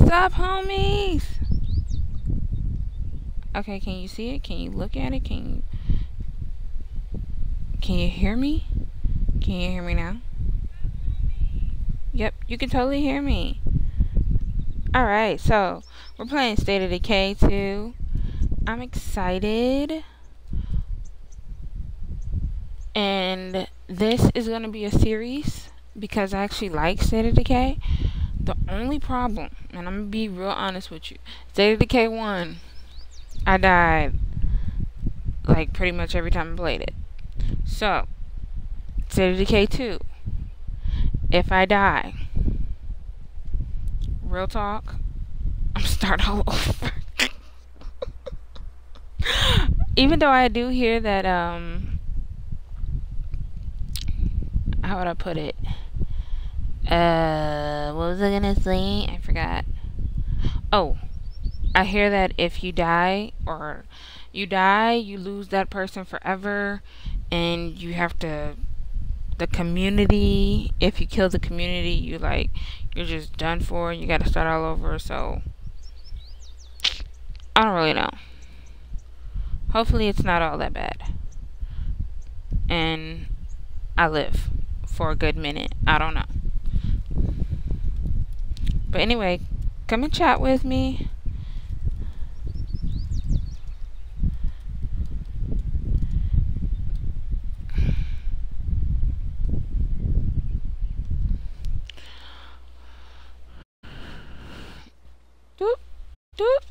What's up, homies? Okay, can you see it? Can you look at it? Can you hear me? Can you hear me now? Yep, you can totally hear me. Alright, so we're playing State of Decay 2. I'm excited. And this is going to be a series because I actually like State of Decay. The only problem, and I'm going to be real honest with you, State of Decay 1, I died like pretty much every time I played it. So, State of Decay 2, if I die, real talk, I'm start all over. Even though I do hear that, how would I put it? What was I gonna say? I forgot. Oh, I hear that if you die, you lose that person forever, and you have to, the community, if you kill the community, you're just done for, and you gotta start all over, so, I don't really know. Hopefully it's not all that bad. And I live for a good minute. I don't know. But anyway, come and chat with me. Doop, doop.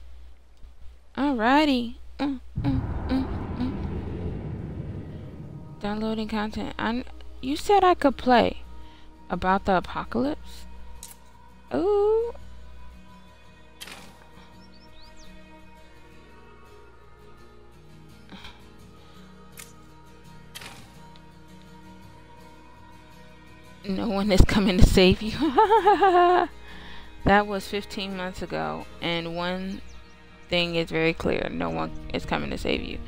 Alrighty. Downloading content. You said I could play about the apocalypse? Ooh. No one is coming to save you. That was 15 months ago, and one thing is very clear: no one is coming to save you.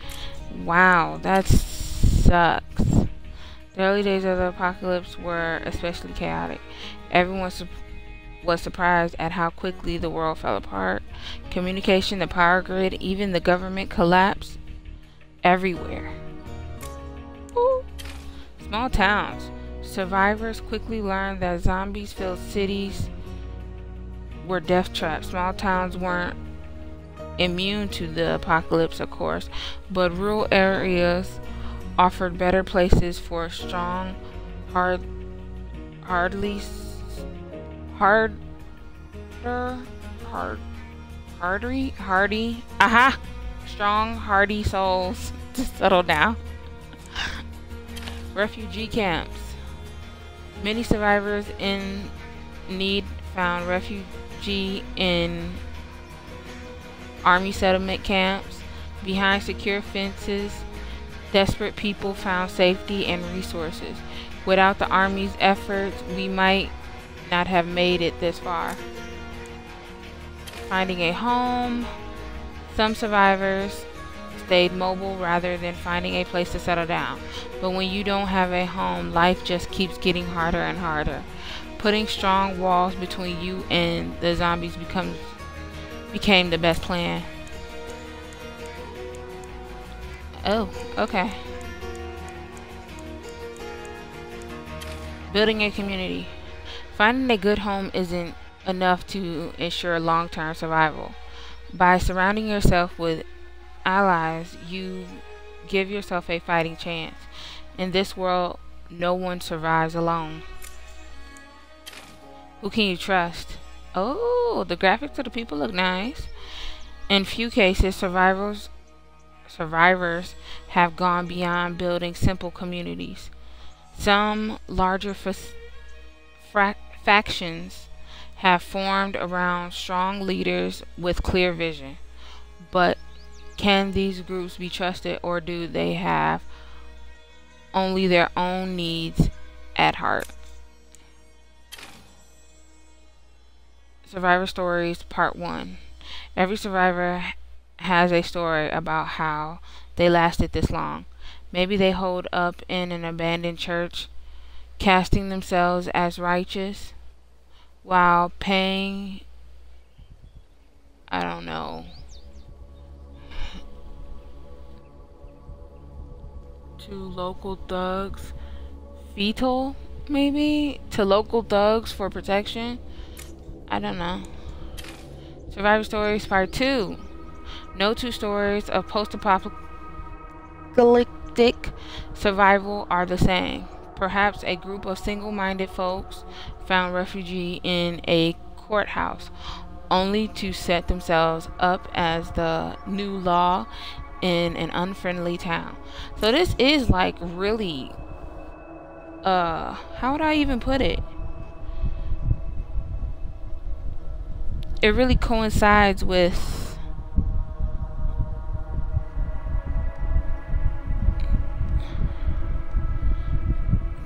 Wow, that sucks. The early days of the apocalypse were especially chaotic. Everyone was surprised at how quickly the world fell apart. Communication, the power grid, even the government collapsed everywhere. Ooh. Small towns. Survivors quickly learned that zombies-filled cities were death traps. Small towns weren't immune to the apocalypse, of course, but rural areas offered better places for strong, hardy, strong, hardy souls to settle down. Refugee camps. Many survivors in need found refuge in army settlement camps. Behind secure fences, desperate people found safety and resources. Without the army's efforts, we might not have made it this far. Finding a home. Some survivors stayed mobile rather than finding a place to settle down. But when you don't have a home, life just keeps getting harder and harder. Putting strong walls between you and the zombies became the best plan. Oh, okay. Building a community. Finding a good home isn't enough to ensure long-term survival. By surrounding yourself with allies, you give yourself a fighting chance. In this world, no one survives alone. Who can you trust? Oh, the graphics of the people look nice. In few cases, survivors have gone beyond building simple communities. Some larger factions have formed around strong leaders with clear vision. But can these groups be trusted, or do they have only their own needs at heart? Survivor Stories Part 1. Every survivor has a story about how they lasted this long. Maybe they hold up in an abandoned church, casting themselves as righteous while paying I don't know, to local thugs, fetal, maybe, to local thugs for protection. I don't know. Survivor Stories Part 2. No two stories of post-apocalyptic survival are the same. Perhaps a group of single-minded folks found refuge in a courthouse, only to set themselves up as the new law in an unfriendly town. So this is like really, how would I even put it? It really coincides with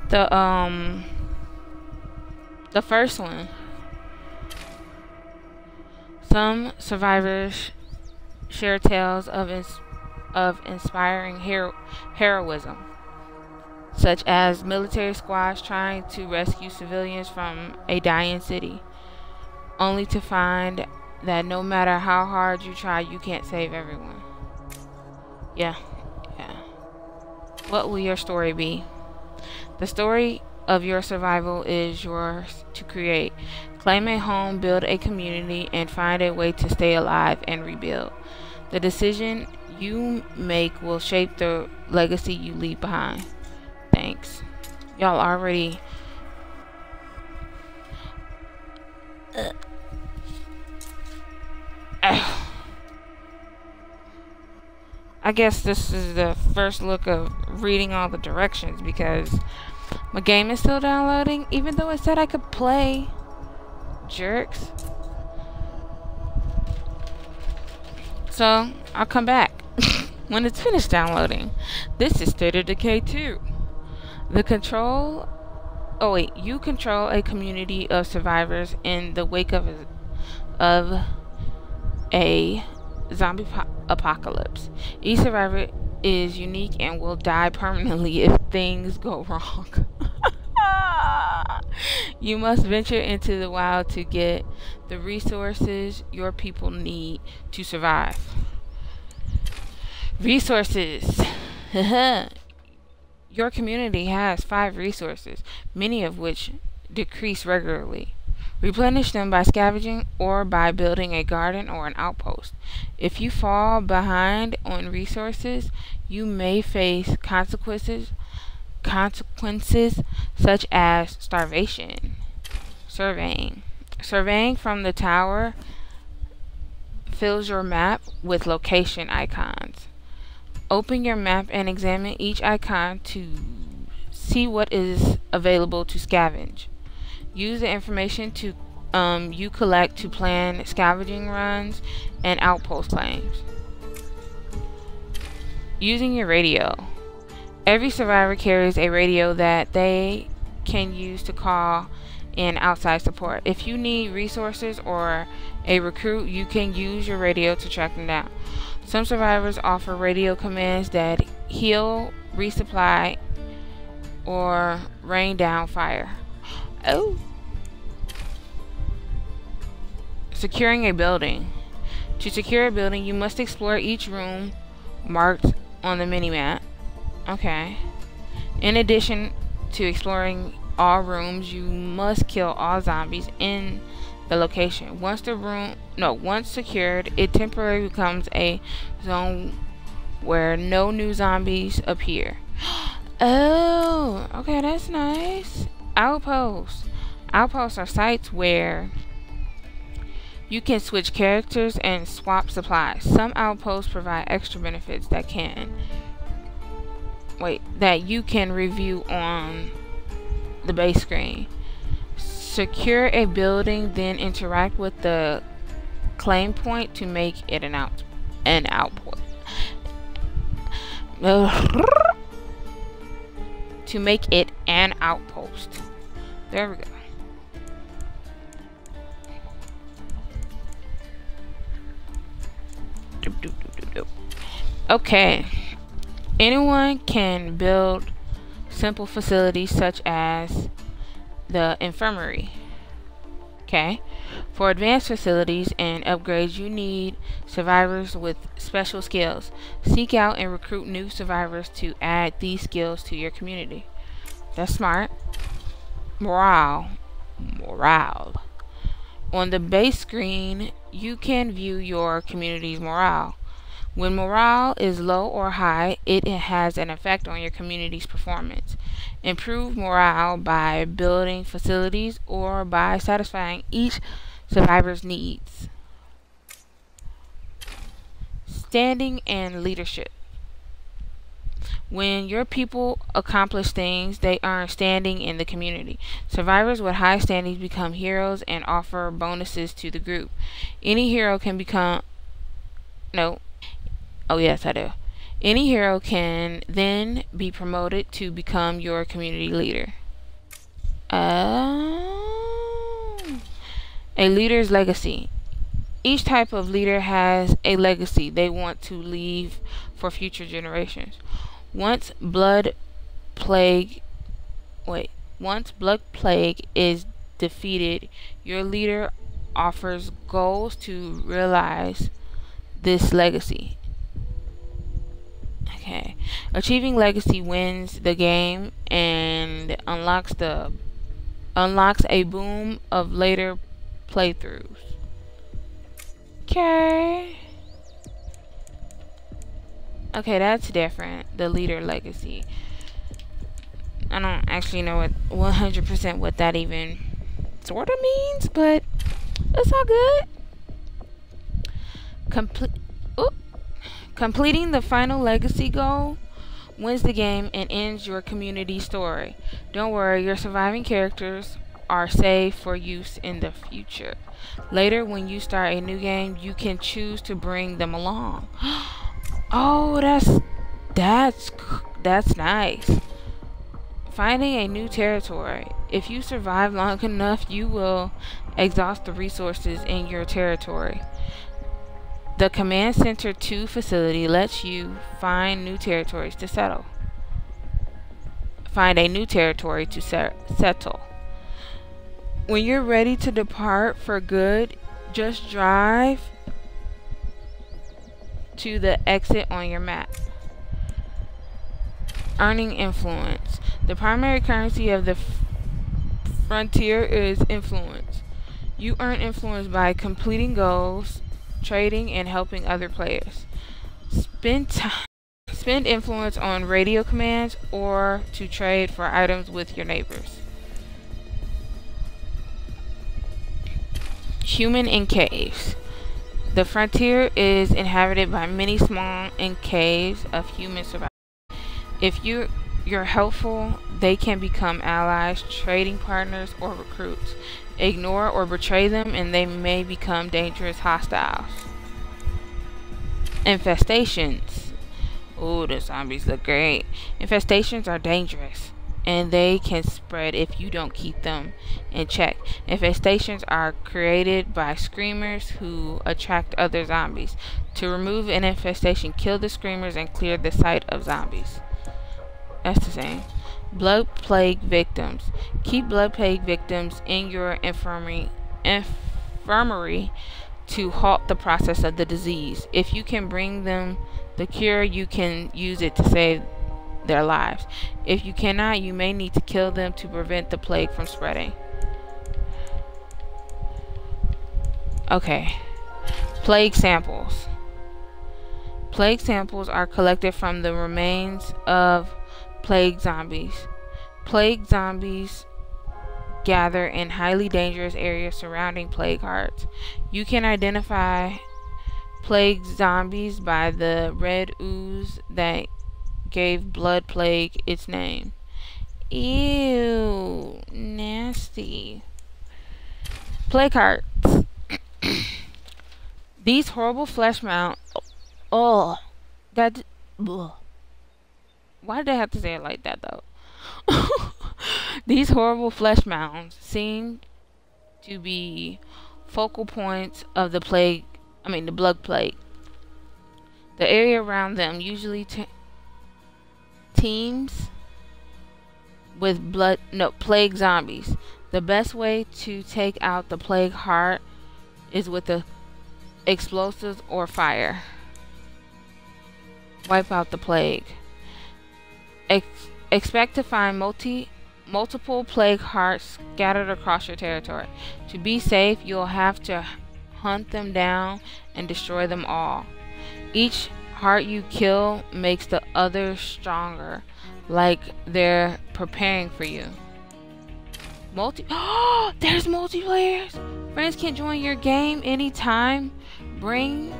the first one. Some survivors share tales of inspiring heroism, such as military squads trying to rescue civilians from a dying city, only to find that no matter how hard you try, you can't save everyone. Yeah. What will your story be? The story of your survival is yours to create. Claim a home, build a community, and find a way to stay alive and rebuild. The decision you make will shape the legacy you leave behind. Thanks. Y'all already... I guess this is the first look of reading all the directions because my game is still downloading, even though it said I could play. Jerks. So I'll come back when it's finished downloading. This is State of Decay 2. You control a community of survivors in the wake of a zombie apocalypse. Each survivor is unique and will die permanently if things go wrong. You must venture into the wild to get the resources your people need to survive. Resources. Your community has 5 resources, many of which decrease regularly. Replenish them by scavenging or by building a garden or an outpost. If you fall behind on resources, you may face consequences such as starvation. Surveying from the tower fills your map with location icons. Open your map and examine each icon to see what is available to scavenge. Use the information you collect to plan scavenging runs and outpost claims. Using your radio. Every survivor carries a radio that they can use to call in outside support. If you need resources or a recruit, you can use your radio to track them down. Some survivors offer radio commands that heal, resupply, or rain down fire. Oh. Securing a building. To secure a building, you must explore each room marked on the minimap. Okay. In addition to exploring all rooms, you must kill all zombies in the location. Once secured, it temporarily becomes a zone where no new zombies appear. Oh, okay, that's nice. Outposts. Outposts are sites where you can switch characters and swap supplies. Some outposts provide extra benefits that you can review on the base screen. Secure a building, then interact with the claim point to make it an outpost. To make it an outpost. There we go. Okay. Anyone can build simple facilities such as the infirmary. Okay. For advanced facilities and upgrades, you need survivors with special skills. Seek out and recruit new survivors to add these skills to your community. That's smart. Morale. On the base screen, you can view your community's morale. When morale is low or high, it has an effect on your community's performance. Improve morale by building facilities or by satisfying each survivor's needs. Standing and leadership. When your people accomplish things, they earn standing in the community. Survivors with high standings become heroes and offer bonuses to the group. Any hero can become... No. Oh, yes, I do. Any hero can then be promoted to become your community leader. A leader's legacy. Each type of leader has a legacy they want to leave for future generations. Once blood plague is defeated, your leader offers goals to realize this legacy. Okay. Achieving legacy wins the game and unlocks a boom of later playthroughs. Okay. Okay, that's different. The leader legacy. I don't actually know what 100% what that even sort of means, but it's all good. Completing the final legacy goal wins the game and ends your community story. Don't worry, your surviving characters are saved for use in the future. Later, when you start a new game, you can choose to bring them along. Oh, that's nice. Finding a new territory. If you survive long enough, you will exhaust the resources in your territory. The Command Center 2 facility lets you find new territories to settle. Find a new territory to settle. When you're ready to depart for good, just drive to the exit on your map. Earning influence. The primary currency of the frontier is influence. You earn influence by completing goals, trading, and helping other players. Spend influence on radio commands or to trade for items with your neighbors. Human in caves. The frontier is inhabited by many small encaves of human survivors. If you're helpful, they can become allies, trading partners, or recruits. Ignore or betray them and they may become dangerous hostiles. Infestations. Ooh, the zombies look great. Infestations are dangerous and they can spread if you don't keep them in check. Infestations are created by screamers who attract other zombies. To remove an infestation, kill the screamers and clear the site of zombies. That's the same. Blood plague victims. Keep blood plague victims in your infirmary to halt the process of the disease. If you can bring them the cure, you can use it to save their lives. If you cannot, you may need to kill them to prevent the plague from spreading. Okay. Plague samples. Plague samples are collected from the remains of plague zombies. Plague zombies gather in highly dangerous areas surrounding plague hearts. You can identify plague zombies by the red ooze that gave blood plague its name. Ew, nasty. Plague hearts. These horrible flesh mounds. Oh, that. Ugh. Why did they have to say it like that though? These horrible flesh mounds seem to be focal points of the plague. The blood plague. The area around them usually teems with plague zombies. The best way to take out the plague heart is with the explosives or fire. Wipe out the plague. Expect to find multiple plague hearts scattered across your territory. To be safe, you'll have to hunt them down and destroy them all. Each heart you kill makes the others stronger, like they're preparing for you. There's multiplayers! Friends can join your game anytime. Bringing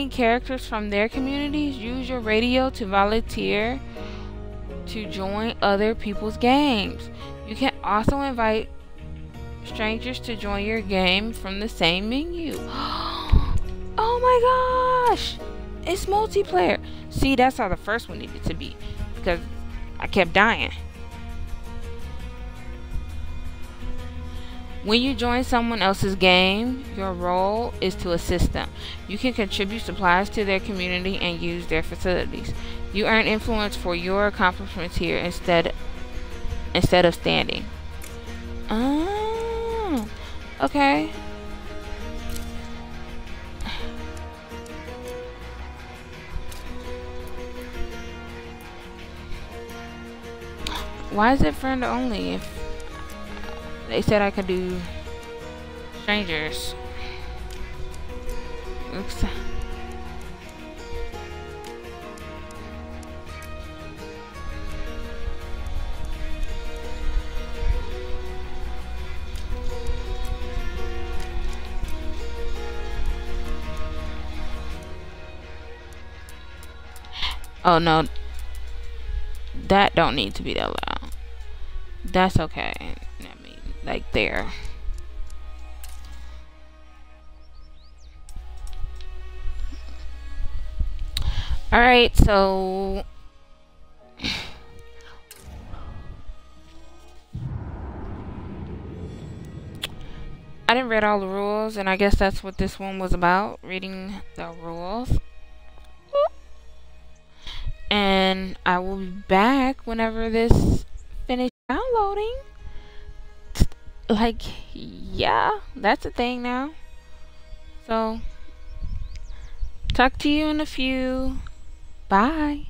characters from their communities. Use your radio to volunteer to join other people's games. You can also invite strangers to join your game from the same menu. Oh my gosh! It's multiplayer. See, that's how the first one needed to be, because I kept dying. When you join someone else's game, your role is to assist them. You can contribute supplies to their community and use their facilities. You earn influence for your accomplishments here instead of standing. Oh, okay. Why is it friend only if they said I could do strangers? Oops. Oh no, that don't need to be that loud. That's okay. I mean, like there. Alright, so I didn't read all the rules, and I guess that's what this one was about, reading the rules. And I will be back whenever this finishes downloading. Like, yeah, that's a thing now. So, talk to you in a few. Bye.